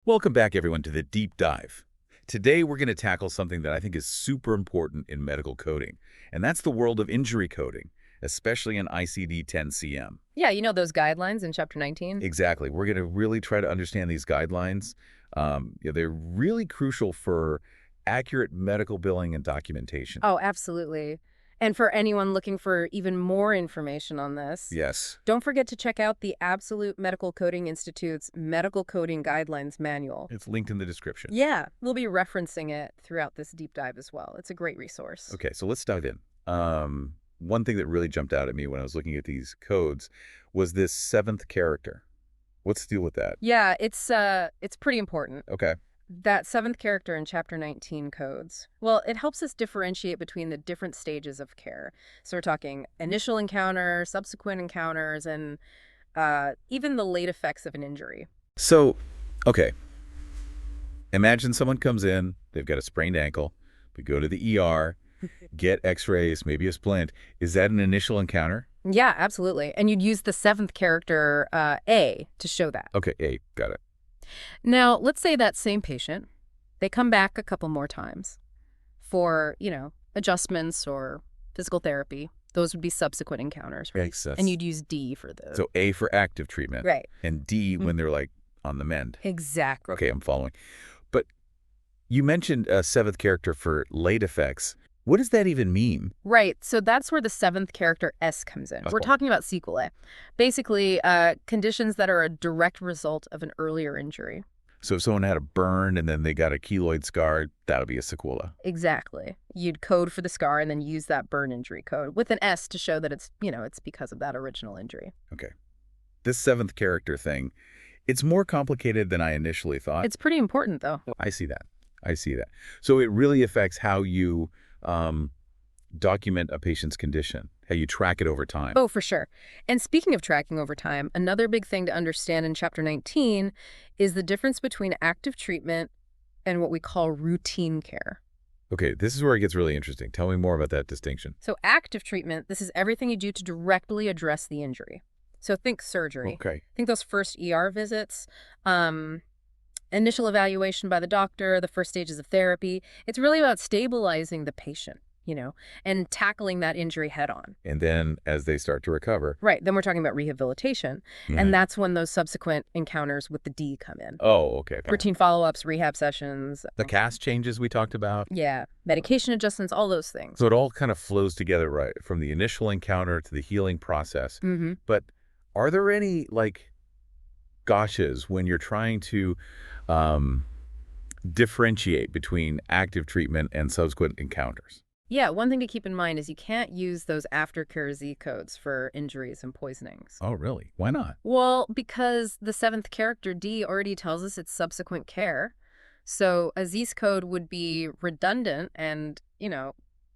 Welcome back, everyone, to the Deep Dive. Today, we're going to tackle something that I think is super important in medical coding, and that's the world of injury coding, especially in ICD-10-CM. Yeah, you know those guidelines in Chapter 19? Exactly. We're going to really try to understand these guidelines. They're really crucial for accurate medical billing and documentation. Oh, absolutely. And for anyone looking for even more information on this, Yes. don't forget to check out the Absolute Medical Coding Institute's Medical Coding Guidelines Manual. It's linked in the description. Yeah, we'll be referencing it throughout this deep dive as well. It's a great resource. Okay, so let's dive in. One thing that really jumped out at me when I was looking at these codes was this seventh character. What's the deal with that? Yeah, it's pretty important. Okay. That seventh character in Chapter 19 codes, well, it helps us differentiate between the different stages of care. So we're talking initial encounter, subsequent encounters, and even the late effects of an injury. So, okay, imagine someone comes in, they've got a sprained ankle, we go to the ER, get x-rays, maybe a splint. Is that an initial encounter? Yeah, absolutely. And you'd use the seventh character, A, to show that. Okay, got it. Now, let's say that same patient, they come back a couple more times for, adjustments or physical therapy. Those would be subsequent encounters, right? Makes sense. And you'd use D for those. So A for active treatment. Right. And D when they're like on the mend. Exactly. Okay, I'm following. But you mentioned a seventh character for late effects. What does that even mean? Right. So that's where the seventh character S comes in. We're talking about sequelae. Basically, conditions that are a direct result of an earlier injury. So if someone had a burn and then they got a keloid scar, that'll be a sequela. Exactly. You'd code for the scar and then use that burn injury code with an S to show that it's because of that original injury. Okay. This seventh character thing, it's more complicated than I initially thought. It's pretty important, though. I see that. I see that. So it really affects how you document a patient's condition, how you track it over time. Oh, for sure. And speaking of tracking over time, another big thing to understand in Chapter 19 is the difference between active treatment and what we call routine care. Okay, this is where it gets really interesting. Tell me more about that distinction. So active treatment, this is everything you do to directly address the injury. So think surgery. Okay. Think those first ER visits, initial evaluation by the doctor, the first stages of therapy. It's really about stabilizing the patient, and tackling that injury head on. And then as they start to recover. Right. Then we're talking about rehabilitation. And that's when those subsequent encounters with the D come in. Oh, okay. Routine follow-ups, rehab sessions. The cast changes we talked about. Yeah. Medication adjustments, all those things. So it all kind of flows together, right? From the initial encounter to the healing process. Mm-hmm. But are there any, gotchas when you're trying to differentiate between active treatment and subsequent encounters? Yeah, one thing to keep in mind is you can't use those aftercare Z codes for injuries and poisonings. Oh, really? Why not? Well, because the seventh character D already tells us it's subsequent care. So a Z's code would be redundant and,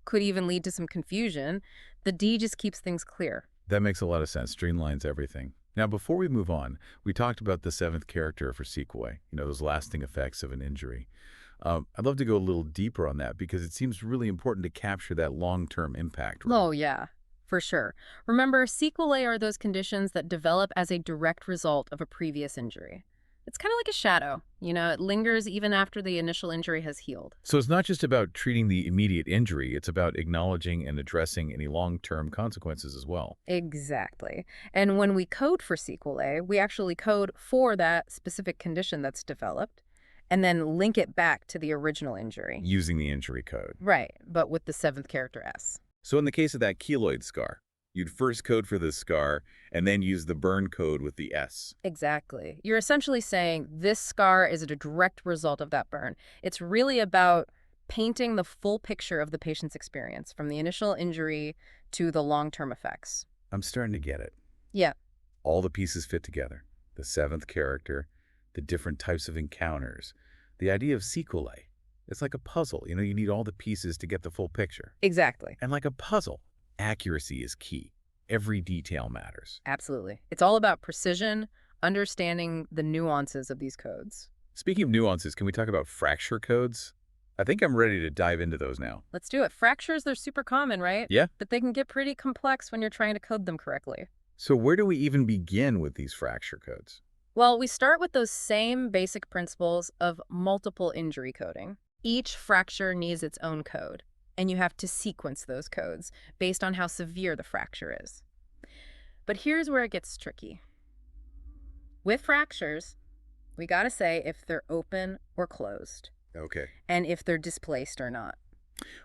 could even lead to some confusion. The D just keeps things clear. That makes a lot of sense. Streamlines everything. Now, before we move on, we talked about the seventh character for sequelae, those lasting effects of an injury. I'd love to go a little deeper on that because it seems really important to capture that long-term impact. Right? Oh, yeah, for sure. Remember, sequelae are those conditions that develop as a direct result of a previous injury. It's kind of like a shadow. It lingers even after the initial injury has healed. So it's not just about treating the immediate injury. It's about acknowledging and addressing any long-term consequences as well. Exactly. And when we code for sequelae, we actually code for that specific condition that's developed and then link it back to the original injury. Using the injury code. Right, but with the seventh character S. So in the case of that keloid scar, you'd first code for the scar and then use the burn code with the S. Exactly. You're essentially saying this scar is a direct result of that burn. It's really about painting the full picture of the patient's experience from the initial injury to the long-term effects. I'm starting to get it. Yeah. All the pieces fit together. The seventh character, the different types of encounters, the idea of sequelae. It's like a puzzle. You need all the pieces to get the full picture. Exactly. And like a puzzle, accuracy is key. Every detail matters. Absolutely. It's all about precision, understanding the nuances of these codes. Speaking of nuances, can we talk about fracture codes? I think I'm ready to dive into those now. Let's do it. Fractures, they're super common, right? Yeah. But they can get pretty complex when you're trying to code them correctly. So where do we even begin with these fracture codes? Well, we start with those same basic principles of multiple injury coding. Each fracture needs its own code, and you have to sequence those codes based on how severe the fracture is. But here's where it gets tricky. With fractures, we gotta say if they're open or closed, Okay. and if they're displaced or not.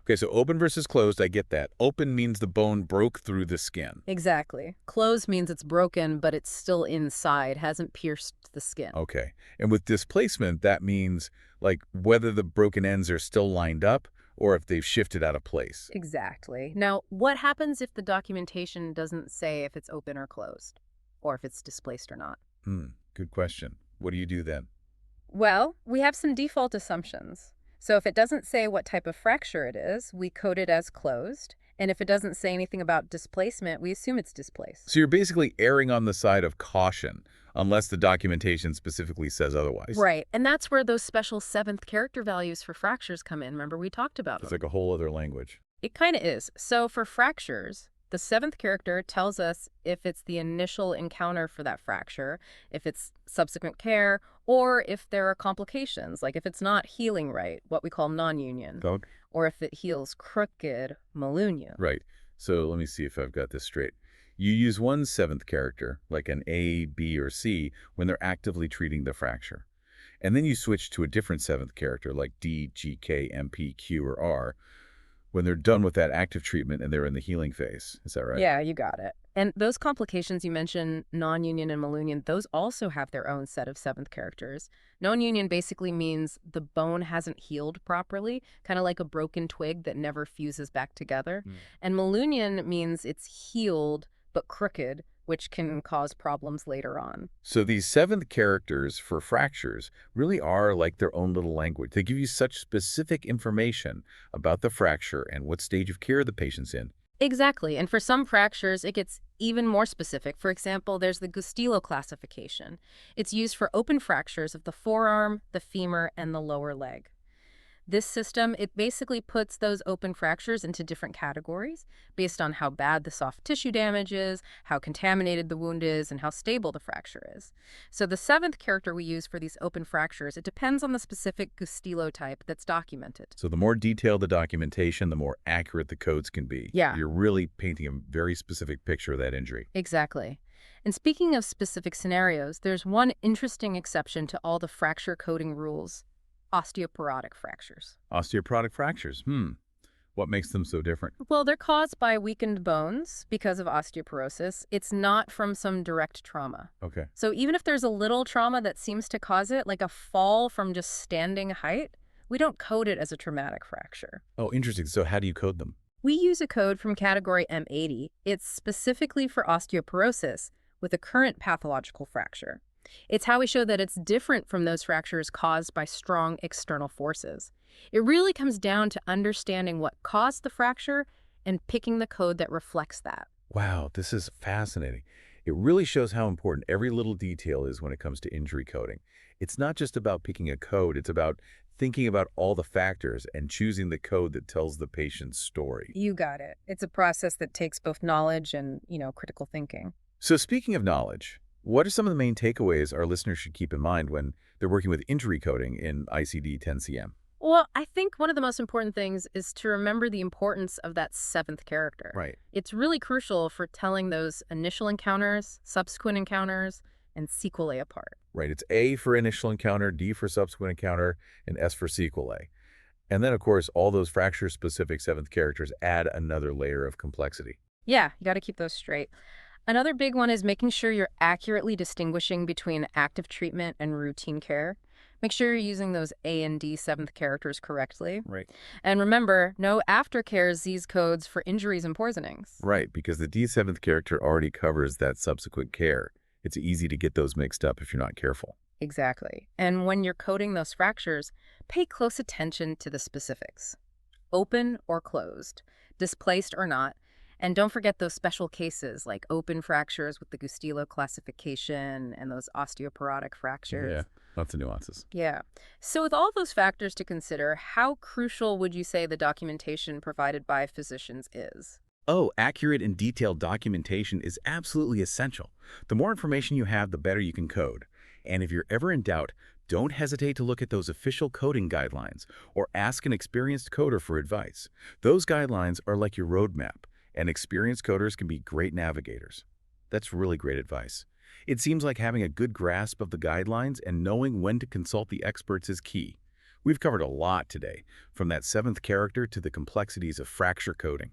Okay, so open versus closed, I get that. Open means the bone broke through the skin. Exactly. Closed means it's broken, but it's still inside, hasn't pierced the skin. Okay. And with displacement, that means like whether the broken ends are still lined up or if they've shifted out of place. Exactly. Now, what happens if the documentation doesn't say if it's open or closed, or if it's displaced or not? Good question. What do you do then? Well, we have some default assumptions. So if it doesn't say what type of fracture it is, we code it as closed. And if it doesn't say anything about displacement, we assume it's displaced. So you're basically erring on the side of caution, unless the documentation specifically says otherwise. Right. And that's where those special seventh character values for fractures come in. Remember, we talked about It's them. like a whole other language. It kind of is. So for fractures, the seventh character tells us if it's the initial encounter for that fracture, if it's subsequent care, or if there are complications, like if it's not healing right, what we call non-union, Dog? or if it heals crooked, malunion. Right. So let me see if I've got this straight. You use one seventh character, like an A, B, or C, when they're actively treating the fracture. And then you switch to a different seventh character, like D, G, K, M, P, Q, or R, when they're done with that active treatment and they're in the healing phase. Is that right? Yeah, you got it. And those complications you mentioned, non-union and malunion, those also have their own set of seventh characters. Non-union basically means the bone hasn't healed properly, kind of like a broken twig that never fuses back together. And malunion means it's healed but crooked, which can cause problems later on. So these seventh characters for fractures really are like their own little language. They give you such specific information about the fracture and what stage of care the patient's in. Exactly. And for some fractures, it gets even more specific. For example, there's the Gustilo classification. It's used for open fractures of the forearm, the femur, and the lower leg. This system, it basically puts those open fractures into different categories based on how bad the soft tissue damage is, how contaminated the wound is, and how stable the fracture is. So the seventh character we use for these open fractures, it depends on the specific Gustilo type that's documented. So the more detailed the documentation, the more accurate the codes can be. Yeah. You're really painting a very specific picture of that injury. Exactly. And speaking of specific scenarios, there's one interesting exception to all the fracture coding rules: osteoporotic fractures. Osteoporotic fractures. What makes them so different? Well, they're caused by weakened bones because of osteoporosis. It's not from some direct trauma. Okay. So even if there's a little trauma that seems to cause it, like a fall from just standing height, we don't code it as a traumatic fracture. Oh, interesting. So how do you code them? We use a code from category M80. It's specifically for osteoporosis with a current pathological fracture. It's how we show that it's different from those fractures caused by strong external forces. It really comes down to understanding what caused the fracture and picking the code that reflects that. Wow, this is fascinating. It really shows how important every little detail is when it comes to injury coding. It's not just about picking a code, it's about thinking about all the factors and choosing the code that tells the patient's story. You got it. It's a process that takes both knowledge and, critical thinking. So speaking of knowledge, what are some of the main takeaways our listeners should keep in mind when they're working with injury coding in ICD-10-CM? Well, I think one of the most important things is to remember the importance of that seventh character. Right. It's really crucial for telling those initial encounters, subsequent encounters, and sequelae apart. Right. It's A for initial encounter, D for subsequent encounter, and S for sequelae. And then, of course, all those fracture-specific seventh characters add another layer of complexity. Yeah, you got to keep those straight. Another big one is making sure you're accurately distinguishing between active treatment and routine care. Make sure you're using those A and D seventh characters correctly. Right. And remember, no aftercare Z's codes for injuries and poisonings. Right, because the D seventh character already covers that subsequent care. It's easy to get those mixed up if you're not careful. Exactly. And when you're coding those fractures, pay close attention to the specifics. Open or closed, displaced or not. And don't forget those special cases like open fractures with the Gustilo classification and those osteoporotic fractures. Yeah, lots of nuances. Yeah. So with all those factors to consider, how crucial would you say the documentation provided by physicians is? Oh, accurate and detailed documentation is absolutely essential. The more information you have, the better you can code. And if you're ever in doubt, don't hesitate to look at those official coding guidelines or ask an experienced coder for advice. Those guidelines are like your roadmap, and experienced coders can be great navigators. That's really great advice. It seems like having a good grasp of the guidelines and knowing when to consult the experts is key. We've covered a lot today, from that seventh character to the complexities of fracture coding.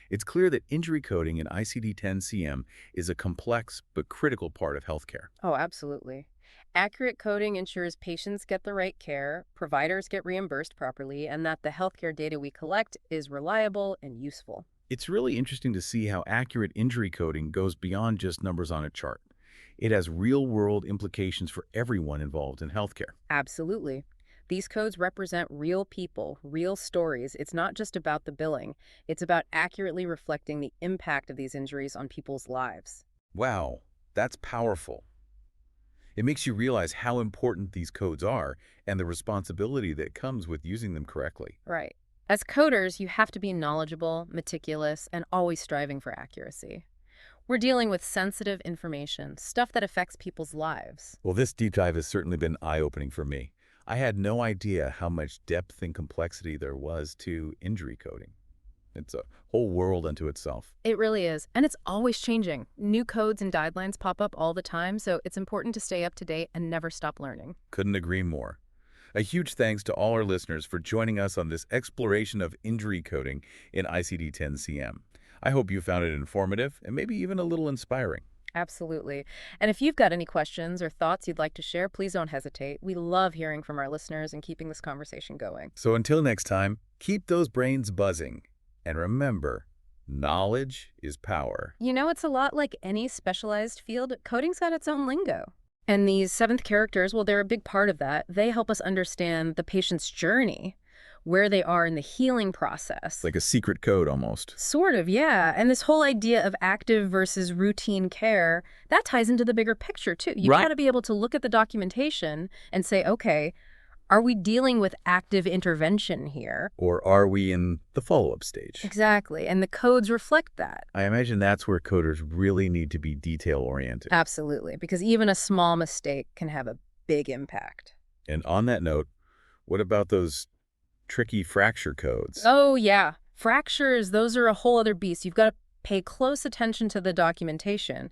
It's clear that injury coding in ICD-10-CM is a complex but critical part of healthcare. Oh, absolutely. Accurate coding ensures patients get the right care, providers get reimbursed properly, and that the healthcare data we collect is reliable and useful. It's really interesting to see how accurate injury coding goes beyond just numbers on a chart. It has real-world implications for everyone involved in healthcare. Absolutely. These codes represent real people, real stories. It's not just about the billing. It's about accurately reflecting the impact of these injuries on people's lives. Wow, that's powerful. It makes you realize how important these codes are and the responsibility that comes with using them correctly. Right. As coders, you have to be knowledgeable, meticulous, and always striving for accuracy. We're dealing with sensitive information, stuff that affects people's lives. Well, this deep dive has certainly been eye-opening for me. I had no idea how much depth and complexity there was to injury coding. It's a whole world unto itself. It really is. And it's always changing. New codes and guidelines pop up all the time, so it's important to stay up to date and never stop learning. Couldn't agree more. A huge thanks to all our listeners for joining us on this exploration of injury coding in ICD-10-CM. I hope you found it informative and maybe even a little inspiring. Absolutely. And if you've got any questions or thoughts you'd like to share, please don't hesitate. We love hearing from our listeners and keeping this conversation going. So until next time, keep those brains buzzing. And remember, knowledge is power. You know, it's a lot like any specialized field. Coding's got its own lingo. And these seventh characters, well, they're a big part of that. They help us understand the patient's journey, where they are in the healing process. Like a secret code almost. Sort of, yeah. And this whole idea of active versus routine care, that ties into the bigger picture, too. You Right. got to be able to look at the documentation and say, okay, are we dealing with active intervention here? Or are we in the follow-up stage? Exactly. And the codes reflect that. I imagine that's where coders really need to be detail-oriented. Absolutely. Because even a small mistake can have a big impact. And on that note, what about those tricky fracture codes? Oh, yeah. Fractures, those are a whole other beast. You've got to pay close attention to the documentation.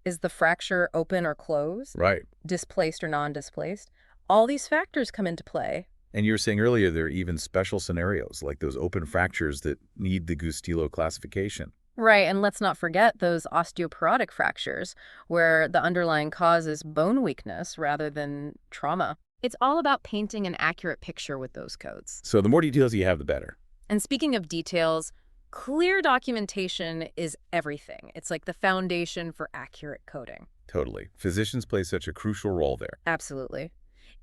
Is the fracture open or closed? Right. Displaced or non-displaced? All these factors come into play. And you were saying earlier there are even special scenarios, like those open fractures that need the Gustilo classification. Right, and let's not forget those osteoporotic fractures, where the underlying cause is bone weakness rather than trauma. It's all about painting an accurate picture with those codes. So the more details you have, the better. And speaking of details, clear documentation is everything. It's like the foundation for accurate coding. Totally. Physicians play such a crucial role there. Absolutely.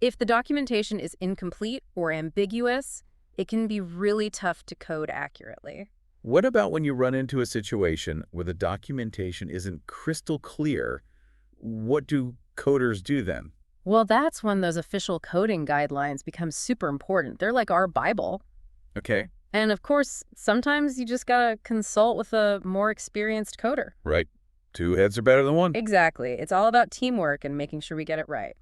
If the documentation is incomplete or ambiguous, it can be really tough to code accurately. What about when you run into a situation where the documentation isn't crystal clear? What do coders do then? Well, that's when those official coding guidelines become super important. They're like our Bible. Okay. And of course, sometimes you just gotta consult with a more experienced coder. Right. Two heads are better than one. Exactly. It's all about teamwork and making sure we get it right.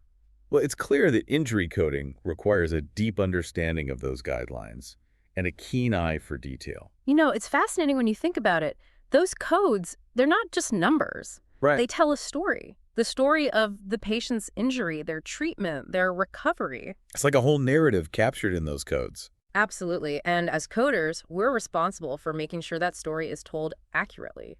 Well, it's clear that injury coding requires a deep understanding of those guidelines and a keen eye for detail. You know, it's fascinating when you think about it. Those codes, they're not just numbers. Right. They tell a story. The story of the patient's injury, their treatment, their recovery. It's like a whole narrative captured in those codes. Absolutely. And as coders, we're responsible for making sure that story is told accurately.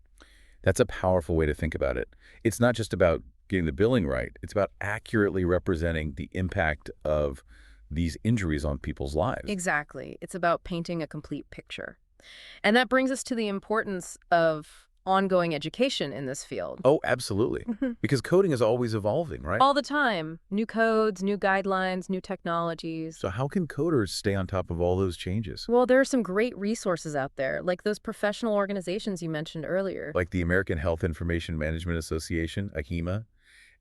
That's a powerful way to think about it. It's not just about getting the billing right. It's about accurately representing the impact of these injuries on people's lives. Exactly. It's about painting a complete picture. And that brings us to the importance of ongoing education in this field. Oh, absolutely. Because coding is always evolving, right? All the time. New codes, new guidelines, new technologies. So how can coders stay on top of all those changes? Well, there are some great resources out there, like those professional organizations you mentioned earlier. Like the American Health Information Management Association, AHIMA,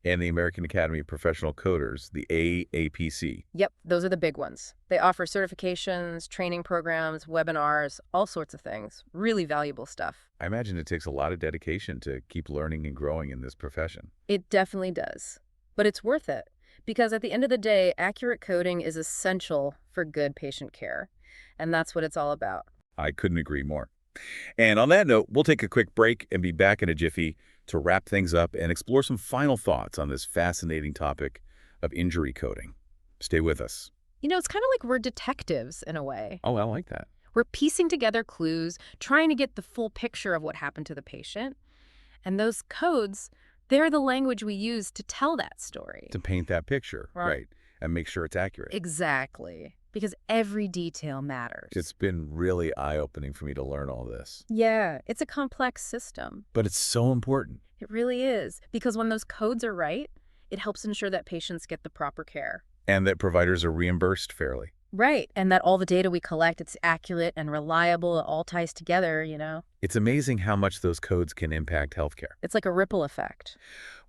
and the American Academy of Professional Coders, the AAPC. Yep, those are the big ones. They offer certifications, training programs, webinars, all sorts of things. Really valuable stuff. I imagine it takes a lot of dedication to keep learning and growing in this profession. It definitely does. But it's worth it. Because at the end of the day, accurate coding is essential for good patient care. And that's what it's all about. I couldn't agree more. And on that note, we'll take a quick break and be back in a jiffy to wrap things up and explore some final thoughts on this fascinating topic of injury coding. Stay with us. It's kind of like we're detectives in a way. Oh, I like that. We're piecing together clues, trying to get the full picture of what happened to the patient. And those codes, they're the language we use to tell that story. To paint that picture, right, and make sure it's accurate. Exactly. Because every detail matters. It's been really eye-opening for me to learn all this. Yeah, it's a complex system. But it's so important. It really is. Because when those codes are right, it helps ensure that patients get the proper care. And that providers are reimbursed fairly. Right, and that all the data we collect, it's accurate and reliable, it all ties together. It's amazing how much those codes can impact healthcare. It's like a ripple effect.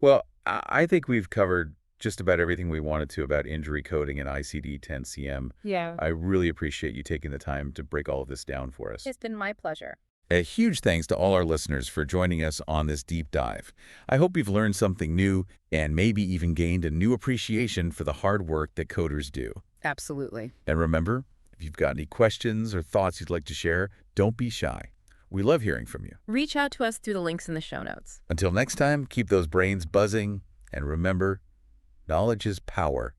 Well, I think we've covered just about everything we wanted to about injury coding and ICD-10-CM. Yeah. I really appreciate you taking the time to break all of this down for us. It's been my pleasure. A huge thanks to all our listeners for joining us on this deep dive. I hope you've learned something new and maybe even gained a new appreciation for the hard work that coders do. Absolutely. And remember, if you've got any questions or thoughts you'd like to share, don't be shy. We love hearing from you. Reach out to us through the links in the show notes. Until next time, keep those brains buzzing, and remember, knowledge is power.